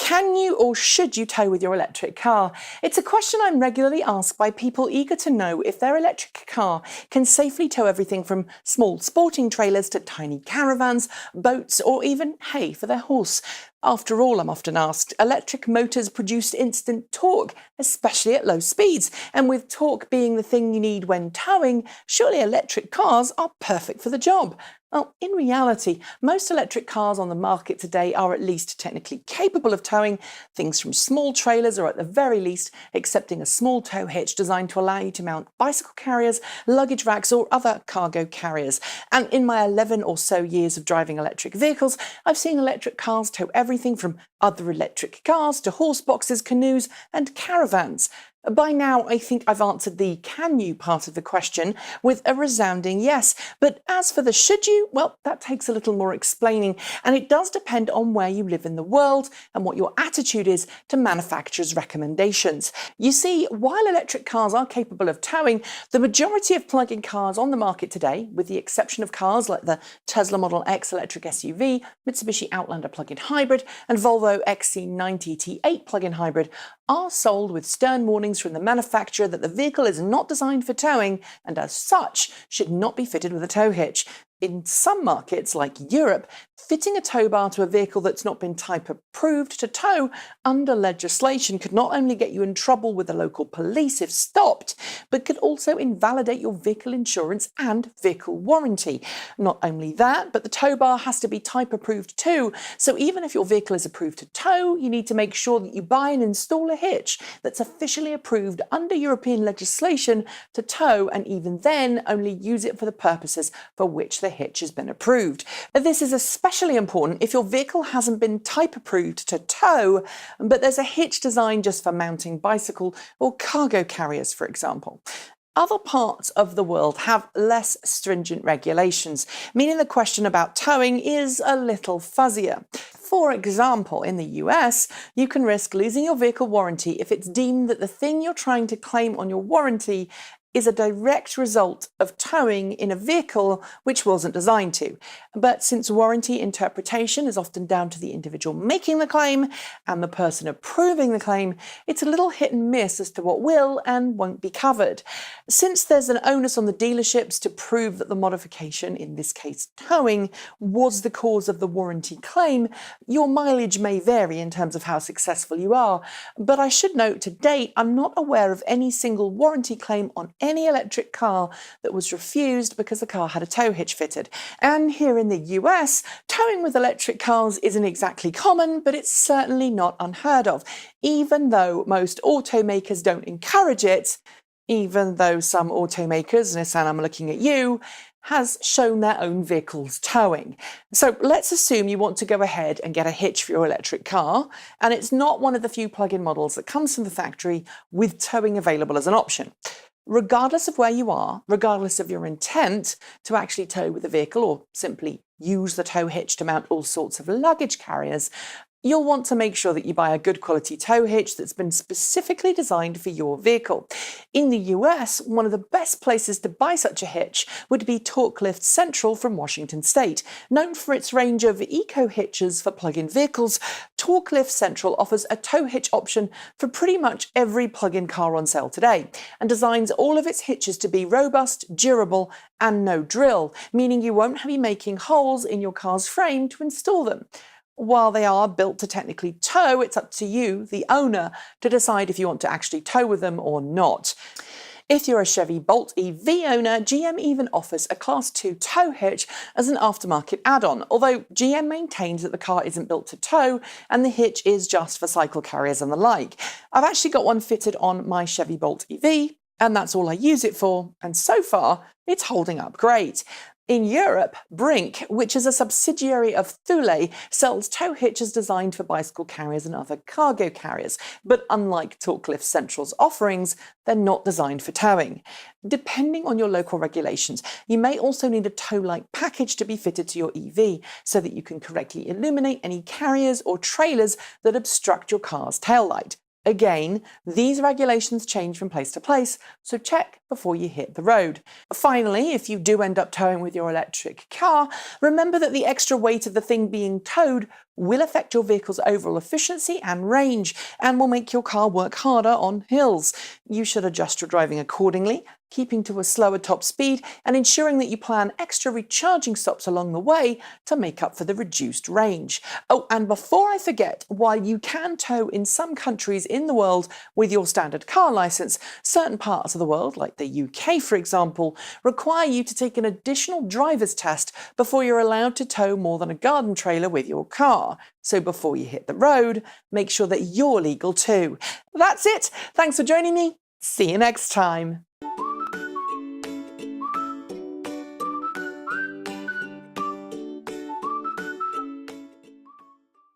Can you or should you tow with your electric car? It's a question I'm regularly asked by people eager to know if their electric car can safely tow everything from small sporting trailers to tiny caravans, boats, or even hay for their horse. After all, I'm often asked, electric motors produce instant torque, especially at low speeds. And with torque being the thing you need when towing, surely electric cars are perfect for the job. Well, in reality, most electric cars on the market today are at least technically capable of towing things from small trailers, or at the very least accepting a small tow hitch designed to allow you to mount bicycle carriers, luggage racks, or other cargo carriers. And in my 11 or so years of driving electric vehicles, I've seen electric cars tow everything from other electric cars to horse boxes, canoes, and caravans. By now, I think I've answered the can you part of the question with a resounding yes. But as for the should you, well, that takes a little more explaining, and it does depend on where you live in the world and what your attitude is to manufacturers' recommendations. You see, while electric cars are capable of towing, the majority of plug-in cars on the market today, with the exception of cars like the Tesla Model X electric SUV, Mitsubishi Outlander plug-in hybrid, and Volvo XC90 T8 plug-in hybrid, are sold with stern warnings from the manufacturer that the vehicle is not designed for towing and as such should not be fitted with a tow hitch. In some markets, like Europe, fitting a tow bar to a vehicle that's not been type approved to tow under legislation could not only get you in trouble with the local police if stopped, but could also invalidate your vehicle insurance and vehicle warranty. Not only that, but the tow bar has to be type approved too. So even if your vehicle is approved to tow, you need to make sure that you buy and install a hitch that's officially approved under European legislation to tow, and even then only use it for the purposes for which the hitch has been approved. This is especially important if your vehicle hasn't been type approved to tow, but there's a hitch designed just for mounting bicycle or cargo carriers, for example. Other parts of the world have less stringent regulations, meaning the question about towing is a little fuzzier. For example, in the US, you can risk losing your vehicle warranty if it's deemed that the thing you're trying to claim on your warranty is a direct result of towing in a vehicle which wasn't designed to. But since warranty interpretation is often down to the individual making the claim and the person approving the claim, it's a little hit and miss as to what will and won't be covered. Since there's an onus on the dealerships to prove that the modification, in this case towing, was the cause of the warranty claim, your mileage may vary in terms of how successful you are. But I should note, to date, I'm not aware of any single warranty claim on any electric car that was refused because the car had a tow hitch fitted. And here in the US, towing with electric cars isn't exactly common, but it's certainly not unheard of, even though most automakers don't encourage it, even though some automakers, Nissan, I'm looking at you, has shown their own vehicles towing. So let's assume you want to go ahead and get a hitch for your electric car, and it's not one of the few plug-in models that comes from the factory with towing available as an option. Regardless of where you are, regardless of your intent to actually tow with the vehicle or simply use the tow hitch to mount all sorts of luggage carriers, you'll want to make sure that you buy a good quality tow hitch that's been specifically designed for your vehicle. In the US, one of the best places to buy such a hitch would be Torque Lift Central from Washington State. Known for its range of eco hitches for plug-in vehicles, Torque Lift Central offers a tow hitch option for pretty much every plug-in car on sale today, and designs all of its hitches to be robust, durable, and no drill, meaning you won't be making holes in your car's frame to install them. While they are built to technically tow, it's up to you, the owner, to decide if you want to actually tow with them or not. If you're a Chevy Bolt EV owner, GM even offers a Class 2 tow hitch as an aftermarket add-on, although GM maintains that the car isn't built to tow and the hitch is just for cycle carriers and the like. I've actually got one fitted on my Chevy Bolt EV, and that's all I use it for, and so far, it's holding up great. In Europe, Brink, which is a subsidiary of Thule, sells tow hitches designed for bicycle carriers and other cargo carriers, but unlike Torque Lift Central's offerings, they're not designed for towing. Depending on your local regulations, you may also need a tow light package to be fitted to your EV so that you can correctly illuminate any carriers or trailers that obstruct your car's taillight. Again, these regulations change from place to place, so check before you hit the road. Finally, if you do end up towing with your electric car, remember that the extra weight of the thing being towed will affect your vehicle's overall efficiency and range, and will make your car work harder on hills. You should adjust your driving accordingly, keeping to a slower top speed and ensuring that you plan extra recharging stops along the way to make up for the reduced range. Oh, and before I forget, while you can tow in some countries in the world with your standard car licence, certain parts of the world, like the UK for example, require you to take an additional driver's test before you're allowed to tow more than a garden trailer with your car. So before you hit the road, make sure that you're legal too. That's it. Thanks for joining me. See you next time.